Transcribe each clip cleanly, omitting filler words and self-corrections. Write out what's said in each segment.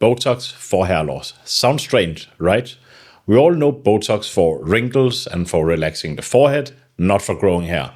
Botox for hair loss. Sounds strange, right? We all know Botox for wrinkles and for relaxing the forehead, not for growing hair.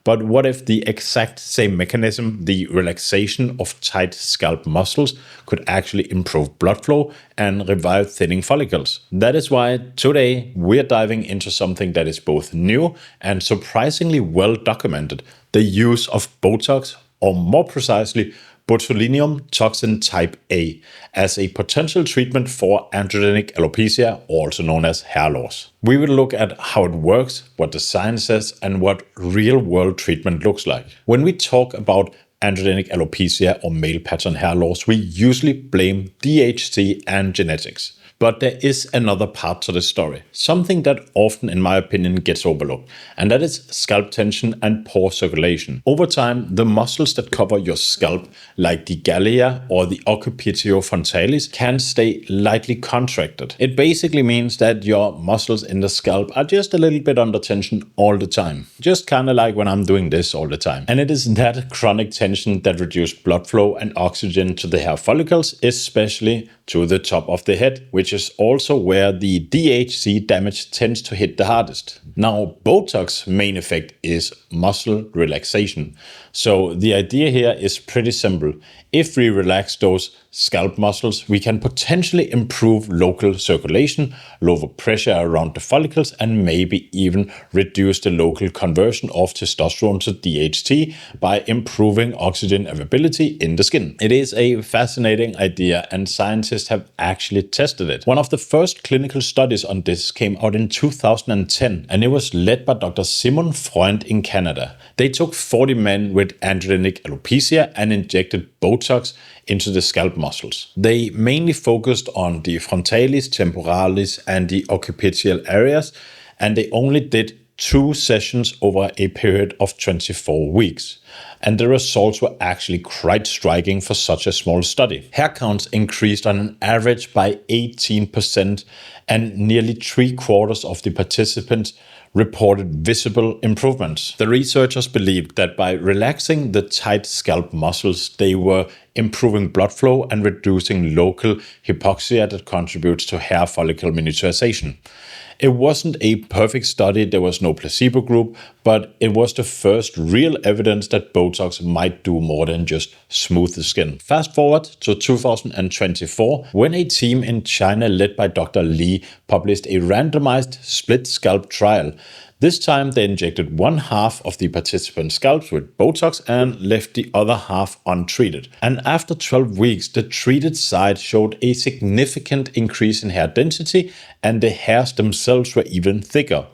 But what if the exact same mechanism, the relaxation of tight scalp muscles, could actually improve blood flow and revive thinning follicles? That is why today we're diving into something that is both new and surprisingly well documented: the use of Botox, or more precisely, botulinum toxin type A, as a potential treatment for androgenic alopecia, also known as hair loss. We will look at how it works, what the science says, and what real-world treatment looks like. When we talk about androgenic alopecia or male pattern hair loss, we usually blame DHT and genetics. But there is another part to the story, something that often, in my opinion, gets overlooked, and that is scalp tension and poor circulation. Over time, the muscles that cover your scalp, like the galea or the occipitio frontalis, can stay lightly contracted. It basically means that your muscles in the scalp are just a little bit under tension all the time, just kind of like when I'm doing this all the time. And it is that chronic tension that reduces blood flow and oxygen to the hair follicles, especially to the top of the head, which is also where the DHT damage tends to hit the hardest. Now, Botox's main effect is muscle relaxation. So the idea here is pretty simple. If we relax those scalp muscles, we can potentially improve local circulation, lower pressure around the follicles, and maybe even reduce the local conversion of testosterone to DHT by improving oxygen availability in the skin. It is a fascinating idea, and scientists have actually tested it. One of the first clinical studies on this came out in 2010, and it was led by Dr. Simon Freund in Canada. They took 40 men with androgenic alopecia and injected Botox into the scalp muscles. They mainly focused on the frontalis, temporalis, and the occipitial areas, and they only did 2 sessions over a period of 24 weeks. And the results were actually quite striking for such a small study. Hair counts increased on an average by 18%, and nearly 3/4 of the participants reported visible improvements. The researchers believed that by relaxing the tight scalp muscles, they were improving blood flow and reducing local hypoxia that contributes to hair follicle miniaturization. It wasn't a perfect study, there was no placebo group, but it was the first real evidence that Botox might do more than just smooth the skin. Fast forward to 2024, when a team in China led by Dr. Li published a randomized split scalp trial. This time they injected one half of the participants' scalps with Botox and left the other half untreated. And after 12 weeks, the treated side showed a significant increase in hair density, and the hairs themselves were even thicker.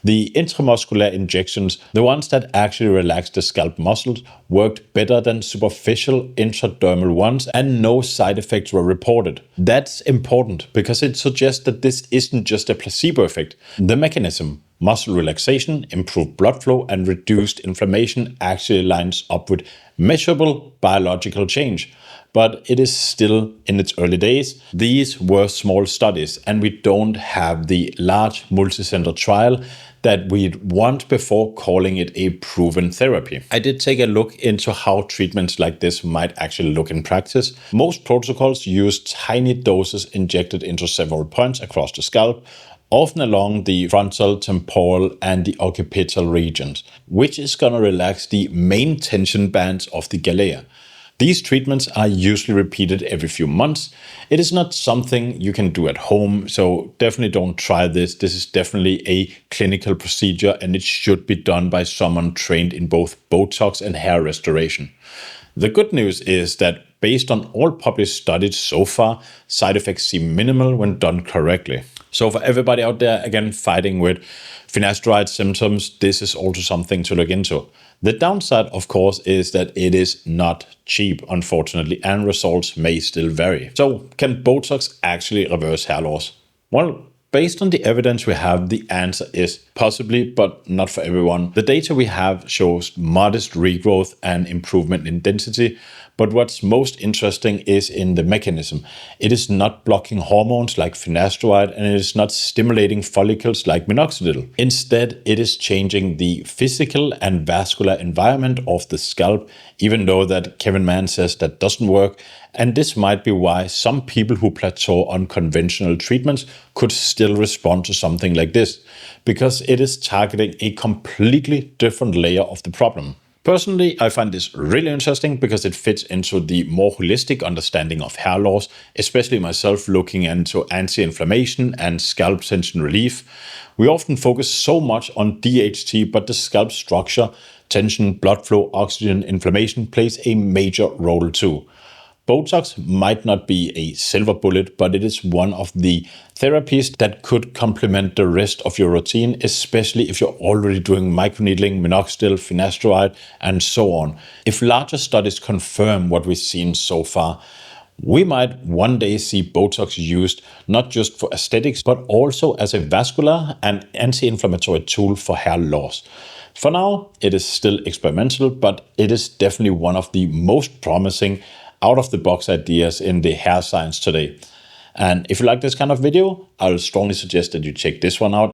The intramuscular injections, the ones that actually relaxed the scalp muscles, worked better than superficial intradermal ones, and no side effects were reported. That's important because it suggests that this isn't just a placebo effect. The mechanism, muscle relaxation, improved blood flow, and reduced inflammation, actually lines up with measurable biological change. But it is still in its early days. These were small studies, and we don't have the large multicenter trial that we'd want before calling it a proven therapy. I did take a look into how treatments like this might actually look in practice. Most protocols use tiny doses injected into several points across the scalp, often along the frontal, temporal, and the occipital regions, which is going to relax the main tension bands of the galea. These treatments are usually repeated every few months. It is not something you can do at home, so definitely don't try this. This is definitely a clinical procedure, and it should be done by someone trained in both Botox and hair restoration. The good news is that based on all published studies so far, side effects seem minimal when done correctly. So for everybody out there, again, fighting with finasteride symptoms, this is also something to look into. The downside, of course, is that it is not cheap, unfortunately, and results may still vary. So can Botox actually reverse hair loss? Well, based on the evidence we have, the answer is possibly, but not for everyone. The data we have shows modest regrowth and improvement in density, But what's most interesting is in the mechanism. It is not blocking hormones like finasteride, and it is not stimulating follicles like minoxidil. Instead, it is changing the physical and vascular environment of the scalp, even though that Kevin Mann says that doesn't work. And this might be why some people who plateau on conventional treatments could still respond to something like this, because it is targeting a completely different layer of the problem. Personally, I find this really interesting because it fits into the more holistic understanding of hair loss, especially myself looking into anti-inflammation and scalp tension relief. We often focus so much on DHT, but the scalp structure, tension, blood flow, oxygen, inflammation plays a major role too. Botox might not be a silver bullet, but it is one of the therapies that could complement the rest of your routine, especially if you're already doing microneedling, minoxidil, finasteride, and so on. If larger studies confirm what we've seen so far, we might one day see Botox used not just for aesthetics, but also as a vascular and anti-inflammatory tool for hair loss. For now, it is still experimental, but it is definitely one of the most promising out-of-the-box ideas in the hair science today. And if you like this kind of video, I'll strongly suggest that you check this one out.